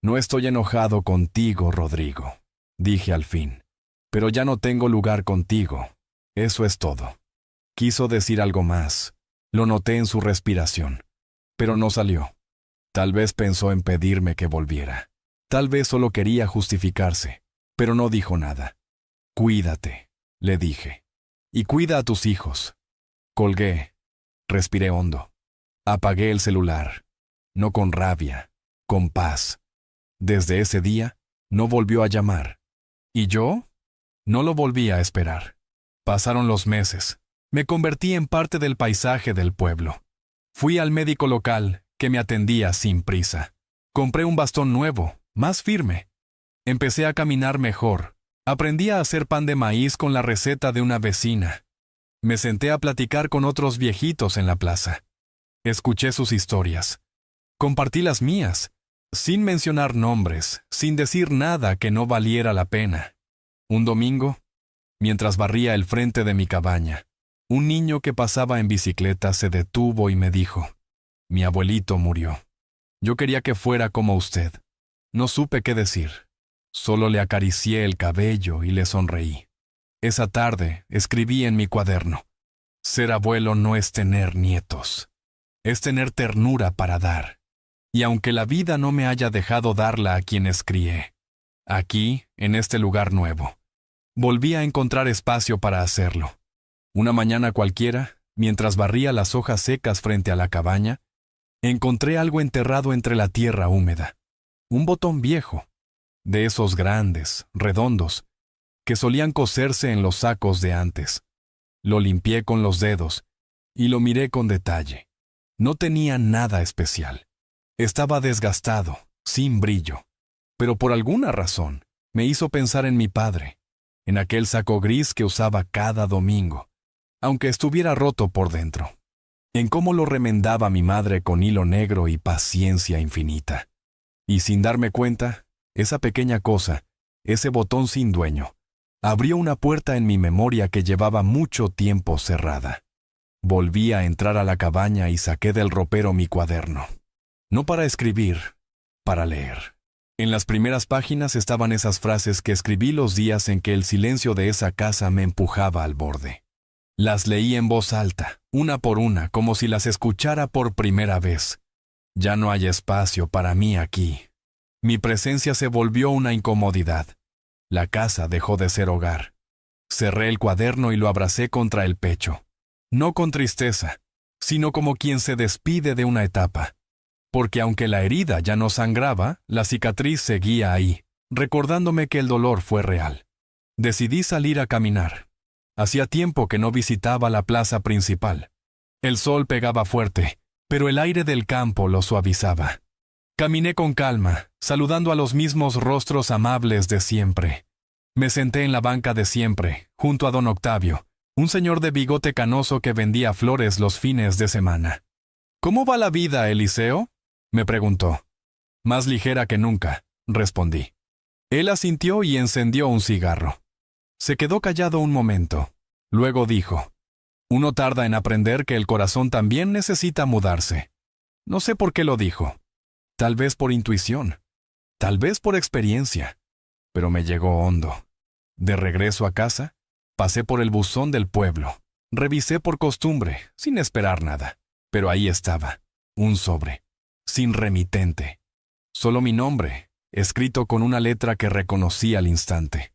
S1: No estoy enojado contigo, Rodrigo, dije al fin, pero ya no tengo lugar contigo. Eso es todo. Quiso decir algo más. Lo noté en su respiración. Pero no salió. Tal vez pensó en pedirme que volviera. Tal vez solo quería justificarse, pero no dijo nada. Cuídate, le dije. Y cuida a tus hijos. Colgué. Respiré hondo. Apagué el celular. No con rabia, con paz. Desde ese día, no volvió a llamar. ¿Y yo? No lo volví a esperar. Pasaron los meses. Me convertí en parte del paisaje del pueblo. Fui al médico local, que me atendía sin prisa. Compré un bastón nuevo, más firme. Empecé a caminar mejor. Aprendí a hacer pan de maíz con la receta de una vecina. Me senté a platicar con otros viejitos en la plaza. Escuché sus historias. Compartí las mías, sin mencionar nombres, sin decir nada que no valiera la pena. Un domingo, mientras barría el frente de mi cabaña, un niño que pasaba en bicicleta se detuvo y me dijo: «Mi abuelito murió. Yo quería que fuera como usted». No supe qué decir. Solo le acaricié el cabello y le sonreí. Esa tarde escribí en mi cuaderno: «Ser abuelo no es tener nietos. Es tener ternura para dar. Y aunque la vida no me haya dejado darla a quienes crié, aquí, en este lugar nuevo, volví a encontrar espacio para hacerlo». Una mañana cualquiera, mientras barría las hojas secas frente a la cabaña, encontré algo enterrado entre la tierra húmeda. Un botón viejo, de esos grandes, redondos, que solían coserse en los sacos de antes. Lo limpié con los dedos y lo miré con detalle. No tenía nada especial. Estaba desgastado, sin brillo, pero por alguna razón me hizo pensar en mi padre, en aquel saco gris que usaba cada domingo, aunque estuviera roto por dentro, en cómo lo remendaba mi madre con hilo negro y paciencia infinita. Y sin darme cuenta, esa pequeña cosa, ese botón sin dueño, abrió una puerta en mi memoria que llevaba mucho tiempo cerrada. Volví a entrar a la cabaña y saqué del ropero mi cuaderno. No para escribir, para leer. En las primeras páginas estaban esas frases que escribí los días en que el silencio de esa casa me empujaba al borde. Las leí en voz alta, una por una, como si las escuchara por primera vez. Ya no hay espacio para mí aquí. Mi presencia se volvió una incomodidad. La casa dejó de ser hogar. Cerré el cuaderno y lo abracé contra el pecho. No con tristeza, sino como quien se despide de una etapa. Porque aunque la herida ya no sangraba, la cicatriz seguía ahí, recordándome que el dolor fue real. Decidí salir a caminar. Hacía tiempo que no visitaba la plaza principal. El sol pegaba fuerte, pero el aire del campo lo suavizaba. Caminé con calma, saludando a los mismos rostros amables de siempre. Me senté en la banca de siempre, junto a don Octavio, un señor de bigote canoso que vendía flores los fines de semana. «¿Cómo va la vida, Eliseo?», me preguntó. «Más ligera que nunca», respondí. Él asintió y encendió un cigarro. Se quedó callado un momento. Luego dijo: «Uno tarda en aprender que el corazón también necesita mudarse». No sé por qué lo dijo. Tal vez por intuición. Tal vez por experiencia. Pero me llegó hondo. De regreso a casa, pasé por el buzón del pueblo. Revisé por costumbre, sin esperar nada. Pero ahí estaba, un sobre, sin remitente. Solo mi nombre, escrito con una letra que reconocí al instante.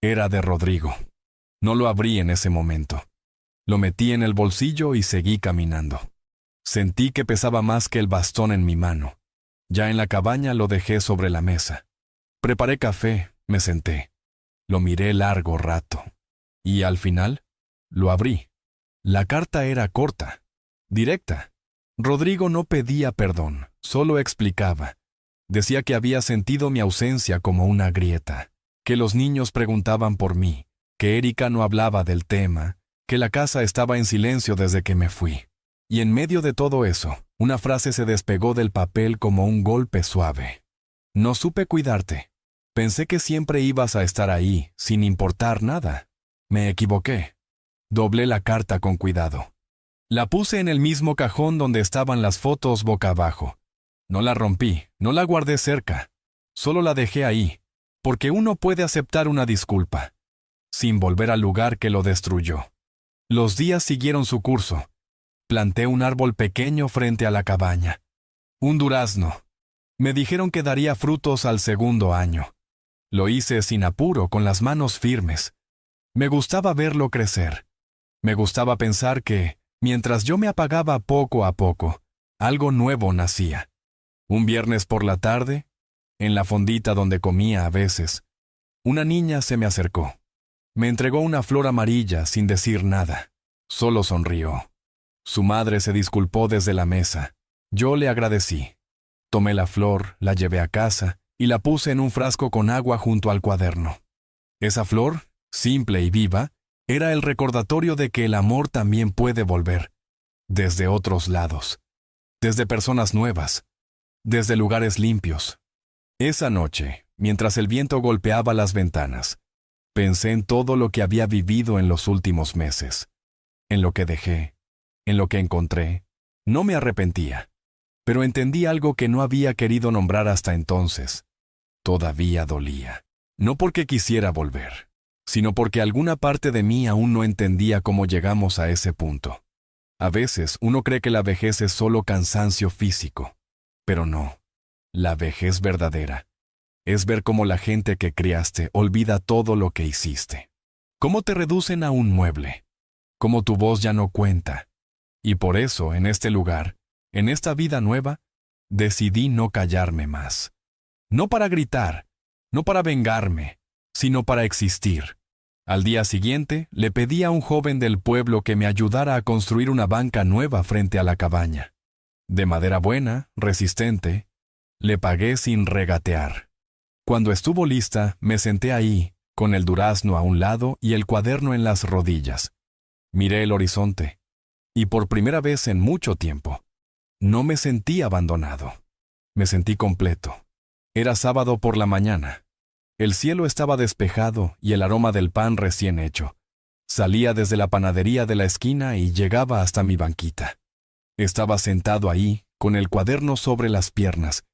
S1: Era de Rodrigo. No lo abrí en ese momento. Lo metí en el bolsillo y seguí caminando. Sentí que pesaba más que el bastón en mi mano. Ya en la cabaña lo dejé sobre la mesa. Preparé café, me senté. Lo miré largo rato. Y al final, lo abrí. La carta era corta, directa. Rodrigo no pedía perdón, solo explicaba. Decía que había sentido mi ausencia como una grieta, que los niños preguntaban por mí, que Erika no hablaba del tema, que la casa estaba en silencio desde que me fui. Y en medio de todo eso, una frase se despegó del papel como un golpe suave. «No supe cuidarte. Pensé que siempre ibas a estar ahí, sin importar nada. Me equivoqué». Doblé la carta con cuidado. La puse en el mismo cajón donde estaban las fotos boca abajo. No la rompí, no la guardé cerca. Solo la dejé ahí, porque uno puede aceptar una disculpa, sin volver al lugar que lo destruyó. Los días siguieron su curso. Planté un árbol pequeño frente a la cabaña. Un durazno. Me dijeron que daría frutos al segundo año. Lo hice sin apuro, con las manos firmes. Me gustaba verlo crecer. Me gustaba pensar que, mientras yo me apagaba poco a poco, algo nuevo nacía. Un viernes por la tarde, en la fondita donde comía a veces, una niña se me acercó. Me entregó una flor amarilla sin decir nada. Solo sonrió. Su madre se disculpó desde la mesa. Yo le agradecí. Tomé la flor, la llevé a casa y la puse en un frasco con agua junto al cuaderno. Esa flor, simple y viva, era el recordatorio de que el amor también puede volver, desde otros lados, desde personas nuevas, desde lugares limpios. Esa noche, mientras el viento golpeaba las ventanas, pensé en todo lo que había vivido en los últimos meses, en lo que dejé, en lo que encontré. No me arrepentía, pero entendí algo que no había querido nombrar hasta entonces. Todavía dolía, no porque quisiera volver, sino porque alguna parte de mí aún no entendía cómo llegamos a ese punto. A veces uno cree que la vejez es solo cansancio físico, pero no. La vejez verdadera es ver cómo la gente que criaste olvida todo lo que hiciste. Cómo te reducen a un mueble, cómo tu voz ya no cuenta. Y por eso, en este lugar, en esta vida nueva, decidí no callarme más. No para gritar, no para vengarme, sino para existir. Al día siguiente, le pedí a un joven del pueblo que me ayudara a construir una banca nueva frente a la cabaña. De madera buena, resistente, le pagué sin regatear. Cuando estuvo lista, me senté ahí, con el durazno a un lado y el cuaderno en las rodillas. Miré el horizonte, y por primera vez en mucho tiempo, no me sentí abandonado. Me sentí completo. Era sábado por la mañana. El cielo estaba despejado y el aroma del pan recién hecho. Salía desde la panadería de la esquina y llegaba hasta mi banquita. Estaba sentado ahí, con el cuaderno sobre las piernas,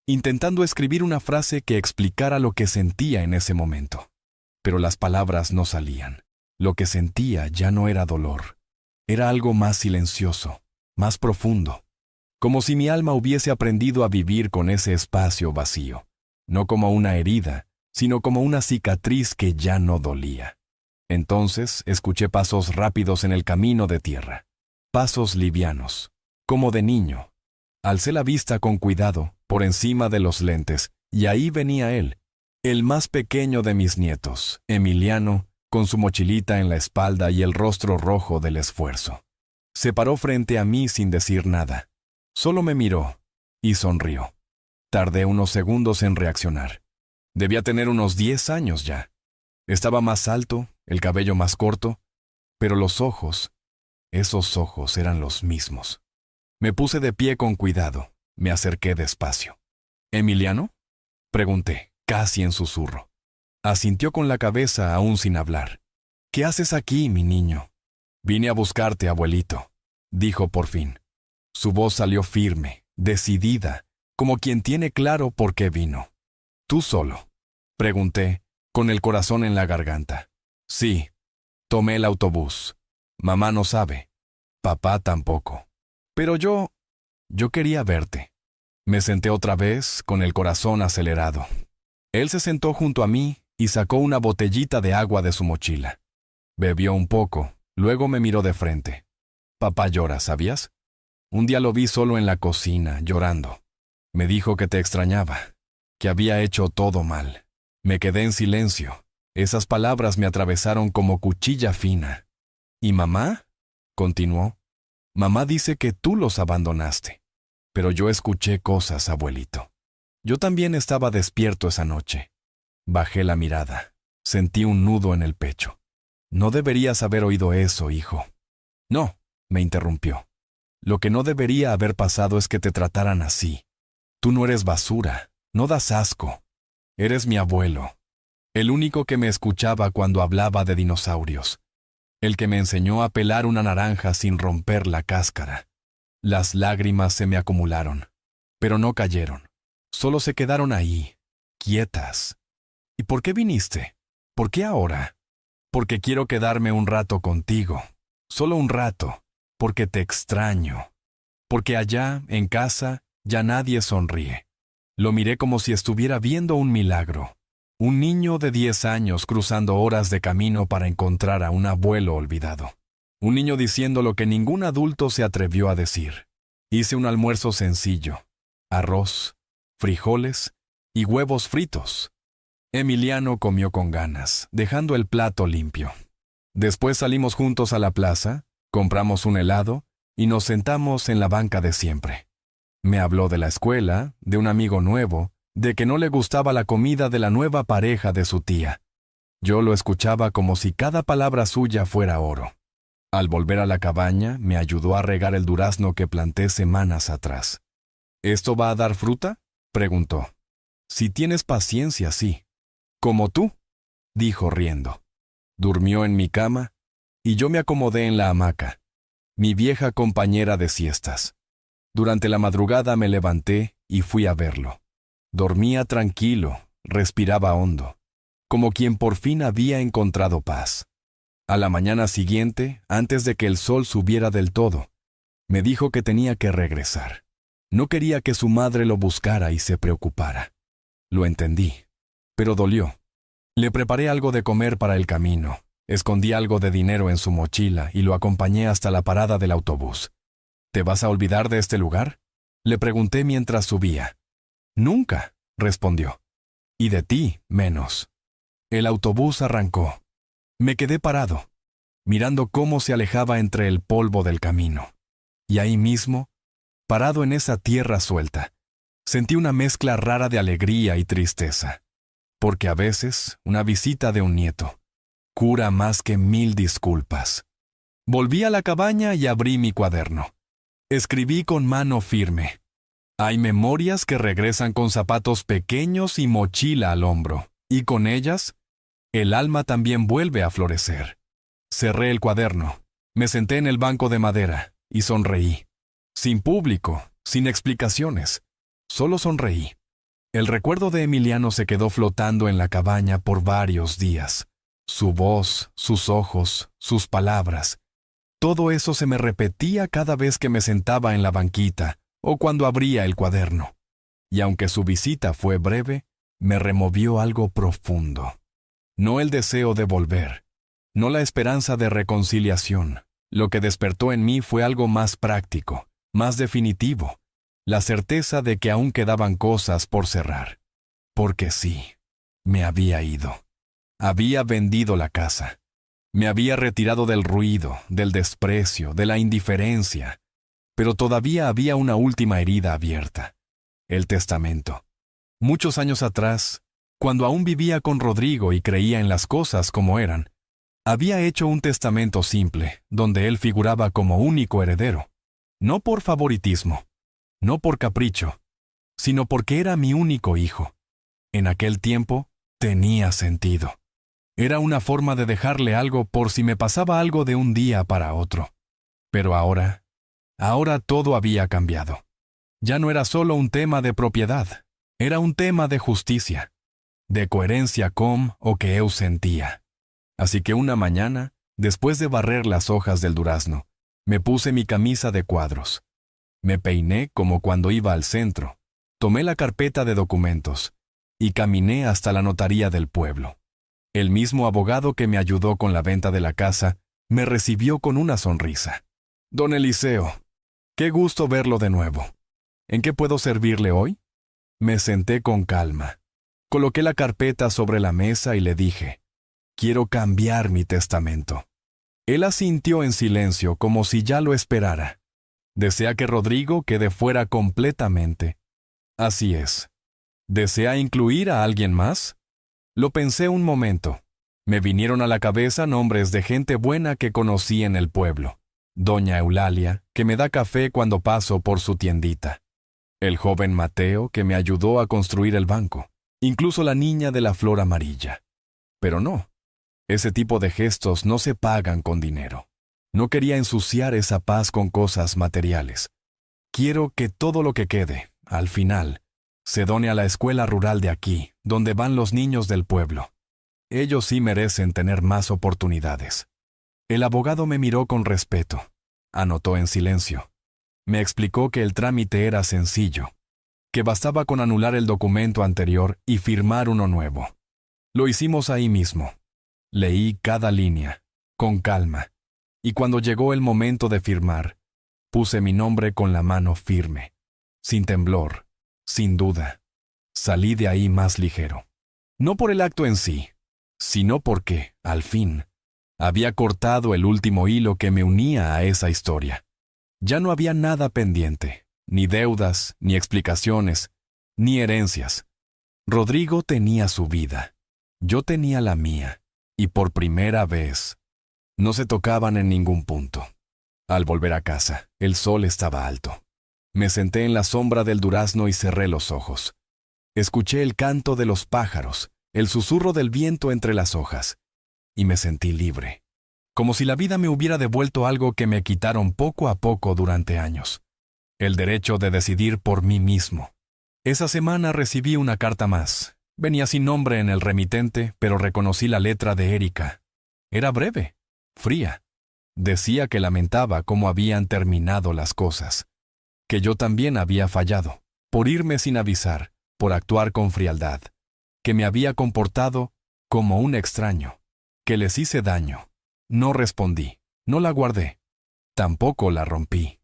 S1: intentando escribir una frase que explicara lo que sentía en ese momento. Pero las palabras no salían. Lo que sentía ya no era dolor. Era algo más silencioso, más profundo. Como si mi alma hubiese aprendido a vivir con ese espacio vacío. No como una herida, sino como una cicatriz que ya no dolía. Entonces escuché pasos rápidos en el camino de tierra. Pasos livianos, como de niño. Alcé la vista con cuidado, por encima de los lentes, y ahí venía él, el más pequeño de mis nietos, Emiliano, con su mochilita en la espalda y el rostro rojo del esfuerzo. Se paró frente a mí sin decir nada. Solo me miró y sonrió. Tardé unos segundos en reaccionar. Debía tener unos 10 años ya. Estaba más alto, el cabello más corto, pero los ojos, esos ojos eran los mismos. Me puse de pie con cuidado. Me acerqué despacio. ¿Emiliano?, pregunté, casi en susurro. Asintió con la cabeza aún sin hablar. ¿Qué haces aquí, mi niño? Vine a buscarte, abuelito, dijo por fin. Su voz salió firme, decidida, como quien tiene claro por qué vino. ¿Tú solo?, pregunté, con el corazón en la garganta. Sí, tomé el autobús. Mamá no sabe. Papá tampoco. Pero yo quería verte. Me senté otra vez, con el corazón acelerado. Él se sentó junto a mí y sacó una botellita de agua de su mochila. Bebió un poco, luego me miró de frente. Papá llora, ¿sabías? Un día lo vi solo en la cocina, llorando. Me dijo que te extrañaba, que había hecho todo mal. Me quedé en silencio. Esas palabras me atravesaron como cuchilla fina. ¿Y mamá?, continuó. Mamá dice que tú los abandonaste. Pero yo escuché cosas, abuelito. Yo también estaba despierto esa noche. Bajé la mirada. Sentí un nudo en el pecho. No deberías haber oído eso, hijo. No, me interrumpió. Lo que no debería haber pasado es que te trataran así. Tú no eres basura, no das asco. Eres mi abuelo, el único que me escuchaba cuando hablaba de dinosaurios, el que me enseñó a pelar una naranja sin romper la cáscara. Las lágrimas se me acumularon, pero no cayeron. Solo se quedaron ahí, quietas. ¿Y por qué viniste? ¿Por qué ahora? Porque quiero quedarme un rato contigo. Solo un rato, porque te extraño. Porque allá, en casa, ya nadie sonríe. Lo miré como si estuviera viendo un milagro. Un niño de 10 años cruzando horas de camino para encontrar a un abuelo olvidado. Un niño diciendo lo que ningún adulto se atrevió a decir. Hice un almuerzo sencillo. Arroz, frijoles y huevos fritos. Emiliano comió con ganas, dejando el plato limpio. Después salimos juntos a la plaza, compramos un helado y nos sentamos en la banca de siempre. Me habló de la escuela, de un amigo nuevo, de que no le gustaba la comida de la nueva pareja de su tía. Yo lo escuchaba como si cada palabra suya fuera oro. Al volver a la cabaña, me ayudó a regar el durazno que planté semanas atrás. ¿Esto va a dar fruta?, preguntó. Si tienes paciencia, sí. Como tú, dijo riendo. Durmió en mi cama y yo me acomodé en la hamaca, mi vieja compañera de siestas. Durante la madrugada me levanté y fui a verlo. Dormía tranquilo, respiraba hondo, como quien por fin había encontrado paz. A la mañana siguiente, antes de que el sol subiera del todo, me dijo que tenía que regresar. No quería que su madre lo buscara y se preocupara. Lo entendí, pero dolió. Le preparé algo de comer para el camino, escondí algo de dinero en su mochila y lo acompañé hasta la parada del autobús. ¿Te vas a olvidar de este lugar?, le pregunté mientras subía. Nunca, respondió. Y de ti, menos. El autobús arrancó. Me quedé parado, mirando cómo se alejaba entre el polvo del camino. Y ahí mismo, parado en esa tierra suelta, sentí una mezcla rara de alegría y tristeza. Porque a veces, una visita de un nieto cura más que 1000 disculpas. Volví a la cabaña y abrí mi cuaderno. Escribí con mano firme. Hay memorias que regresan con zapatos pequeños y mochila al hombro, y con ellas, el alma también vuelve a florecer. Cerré el cuaderno, me senté en el banco de madera y sonreí. Sin público, sin explicaciones, solo sonreí. El recuerdo de Emiliano se quedó flotando en la cabaña por varios días. Su voz, sus ojos, sus palabras. Todo eso se me repetía cada vez que me sentaba en la banquita o cuando abría el cuaderno. Y aunque su visita fue breve, me removió algo profundo. No el deseo de volver, no la esperanza de reconciliación. Lo que despertó en mí fue algo más práctico, más definitivo. La certeza de que aún quedaban cosas por cerrar. Porque sí, me había ido. Había vendido la casa. Me había retirado del ruido, del desprecio, de la indiferencia. Pero todavía había una última herida abierta. El testamento. Muchos años atrás, cuando aún vivía con Rodrigo y creía en las cosas como eran, había hecho un testamento simple, donde él figuraba como único heredero. No por favoritismo. No por capricho, sino porque era mi único hijo. En aquel tiempo, tenía sentido. Era una forma de dejarle algo por si me pasaba algo de un día para otro. Pero ahora todo había cambiado. Ya no era solo un tema de propiedad, era un tema de justicia, de coherencia con o que eu sentía. Así que una mañana, después de barrer las hojas del durazno, me puse mi camisa de cuadros. Me peiné como cuando iba al centro, tomé la carpeta de documentos y caminé hasta la notaría del pueblo. El mismo abogado que me ayudó con la venta de la casa me recibió con una sonrisa. Don Eliseo, qué gusto verlo de nuevo. ¿En qué puedo servirle hoy? Me senté con calma. Coloqué la carpeta sobre la mesa y le dije, quiero cambiar mi testamento. Él asintió en silencio como si ya lo esperara. ¿Desea que Rodrigo quede fuera completamente? Así es. ¿Desea incluir a alguien más? Lo pensé un momento. Me vinieron a la cabeza nombres de gente buena que conocí en el pueblo. Doña Eulalia, que me da café cuando paso por su tiendita. El joven Mateo, que me ayudó a construir el banco. Incluso la niña de la flor amarilla. Pero no. Ese tipo de gestos no se pagan con dinero. No quería ensuciar esa paz con cosas materiales. Quiero que todo lo que quede, al final, se done a la escuela rural de aquí, donde van los niños del pueblo. Ellos sí merecen tener más oportunidades. El abogado me miró con respeto. Anotó en silencio. Me explicó que el trámite era sencillo, que bastaba con anular el documento anterior y firmar uno nuevo. Lo hicimos ahí mismo. Leí cada línea, con calma, y cuando llegó el momento de firmar, puse mi nombre con la mano firme, sin temblor, sin duda. Salí de ahí más ligero. No por el acto en sí, sino porque, al fin, había cortado el último hilo que me unía a esa historia. Ya no había nada pendiente, ni deudas, ni explicaciones, ni herencias. Rodrigo tenía su vida, yo tenía la mía, y por primera vez no se tocaban en ningún punto. Al volver a casa, el sol estaba alto. Me senté en la sombra del durazno y cerré los ojos. Escuché el canto de los pájaros, el susurro del viento entre las hojas, y me sentí libre, como si la vida me hubiera devuelto algo que me quitaron poco a poco durante años: el derecho de decidir por mí mismo. Esa semana recibí una carta más. Venía sin nombre en el remitente, pero reconocí la letra de Erika. Era breve, fría. Decía que lamentaba cómo habían terminado las cosas, que yo también había fallado, por irme sin avisar, por actuar con frialdad, que me había comportado como un extraño, que les hice daño. No respondí, no la guardé, tampoco la rompí.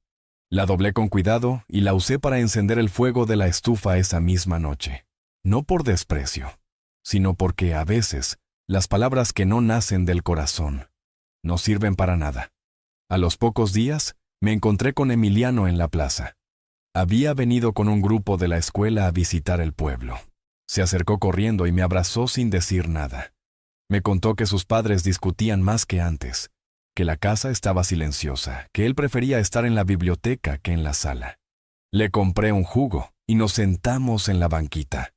S1: La doblé con cuidado y la usé para encender el fuego de la estufa esa misma noche. No por desprecio, sino porque a veces las palabras que no nacen del corazón no sirven para nada. A los pocos días me encontré con Emiliano en la plaza. Había venido con un grupo de la escuela a visitar el pueblo. Se acercó corriendo y me abrazó sin decir nada. Me contó que sus padres discutían más que antes, que la casa estaba silenciosa, que él prefería estar en la biblioteca que en la sala. Le compré un jugo y nos sentamos en la banquita.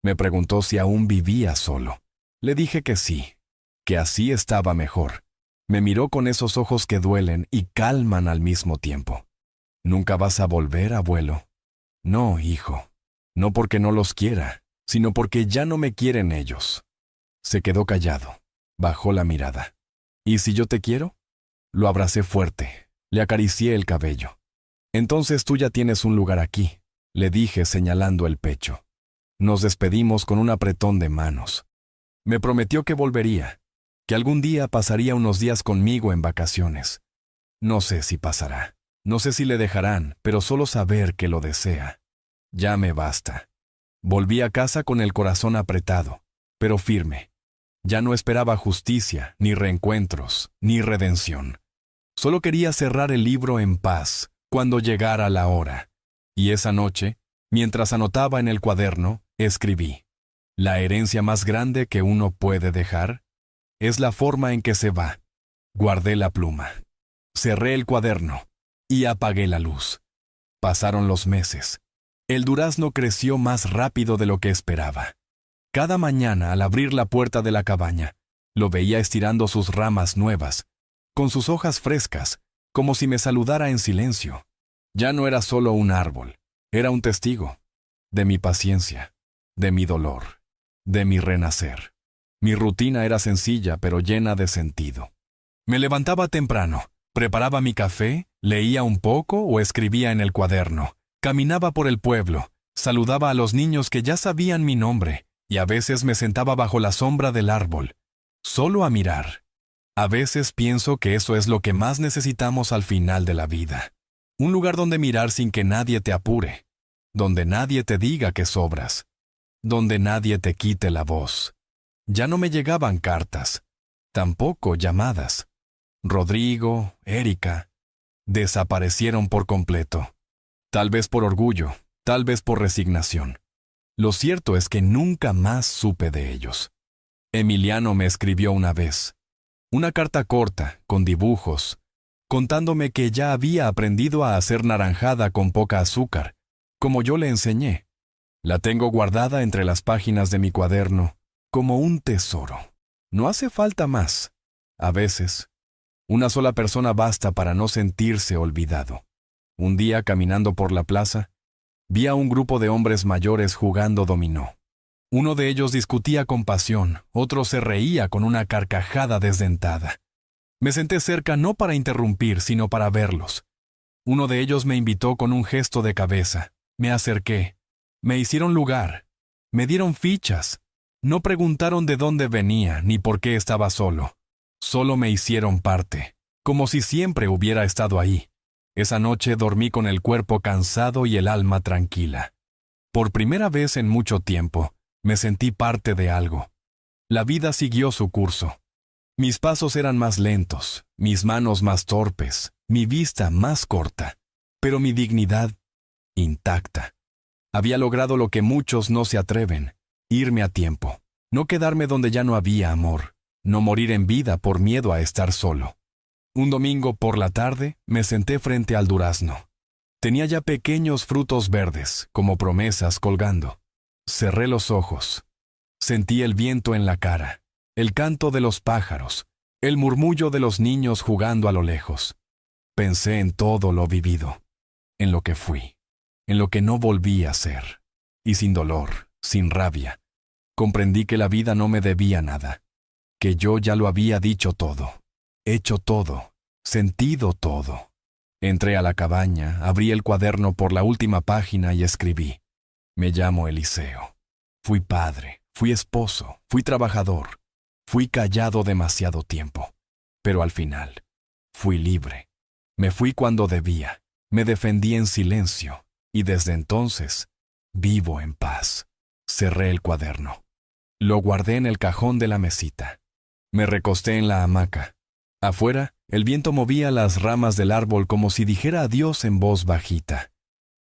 S1: Me preguntó si aún vivía solo. Le dije que sí, que así estaba mejor. Me miró con esos ojos que duelen y calman al mismo tiempo. ¿Nunca vas a volver, abuelo? No, hijo. No porque no los quiera, sino porque ya no me quieren ellos. Se quedó callado, bajó la mirada. ¿Y si yo te quiero? Lo abracé fuerte, le acaricié el cabello. Entonces tú ya tienes un lugar aquí, le dije señalando el pecho. Nos despedimos con un apretón de manos. Me prometió que volvería, que algún día pasaría unos días conmigo en vacaciones. No sé si pasará, no sé si le dejarán, pero solo saber que lo desea ya me basta. Volví a casa con el corazón apretado, pero firme. Ya no esperaba justicia, ni reencuentros, ni redención. Solo quería cerrar el libro en paz cuando llegara la hora. Y esa noche, mientras anotaba en el cuaderno, escribí: la herencia más grande que uno puede dejar es la forma en que se va. Guardé la pluma, cerré el cuaderno y apagué la luz. Pasaron los meses. El durazno creció más rápido de lo que esperaba. Cada mañana, al abrir la puerta de la cabaña, lo veía estirando sus ramas nuevas, con sus hojas frescas, como si me saludara en silencio. Ya no era solo un árbol, era un testigo de mi paciencia, de mi dolor, de mi renacer. Mi rutina era sencilla, pero llena de sentido. Me levantaba temprano, preparaba mi café, leía un poco o escribía en el cuaderno. Caminaba por el pueblo, saludaba a los niños que ya sabían mi nombre, y a veces me sentaba bajo la sombra del árbol, solo a mirar. A veces pienso que eso es lo que más necesitamos al final de la vida. Un lugar donde mirar sin que nadie te apure, donde nadie te diga que sobras, donde nadie te quite la voz. Ya no me llegaban cartas, tampoco llamadas. Rodrigo, Erika, desaparecieron por completo. Tal vez por orgullo, tal vez por resignación. Lo cierto es que nunca más supe de ellos. Emiliano me escribió una vez, una carta corta, con dibujos, contándome que ya había aprendido a hacer naranjada con poca azúcar, como yo le enseñé. La tengo guardada entre las páginas de mi cuaderno, como un tesoro. No hace falta más. A veces, una sola persona basta para no sentirse olvidado. Un día, caminando por la plaza, vi a un grupo de hombres mayores jugando dominó. Uno de ellos discutía con pasión, otro se reía con una carcajada desdentada. Me senté cerca no para interrumpir, sino para verlos. Uno de ellos me invitó con un gesto de cabeza. Me acerqué. Me hicieron lugar. Me dieron fichas. No preguntaron de dónde venía ni por qué estaba solo. Solo me hicieron parte, como si siempre hubiera estado ahí. Esa noche dormí con el cuerpo cansado y el alma tranquila. Por primera vez en mucho tiempo, me sentí parte de algo. La vida siguió su curso. Mis pasos eran más lentos, mis manos más torpes, mi vista más corta, pero mi dignidad intacta. Había logrado lo que muchos no se atreven, irme a tiempo, no quedarme donde ya no había amor, no morir en vida por miedo a estar solo. Un domingo por la tarde me senté frente al durazno. Tenía ya pequeños frutos verdes, como promesas colgando. Cerré los ojos. Sentí el viento en la cara, el canto de los pájaros, el murmullo de los niños jugando a lo lejos. Pensé en todo lo vivido, en lo que fui, en lo que no volví a ser. Y sin dolor, sin rabia, comprendí que la vida no me debía nada, que yo ya lo había dicho todo, hecho todo, sentido todo. Entré a la cabaña, abrí el cuaderno por la última página y escribí: me llamo Eliseo. Fui padre, fui esposo, fui trabajador, fui callado demasiado tiempo, pero al final, fui libre. Me fui cuando debía, me defendí en silencio, y desde entonces, vivo en paz. Cerré el cuaderno. Lo guardé en el cajón de la mesita. Me recosté en la hamaca. Afuera, el viento movía las ramas del árbol como si dijera adiós en voz bajita.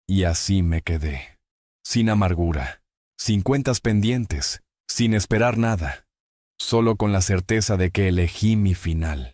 S1: Y así me quedé, sin amargura, sin cuentas pendientes, sin esperar nada, solo con la certeza de que elegí mi final.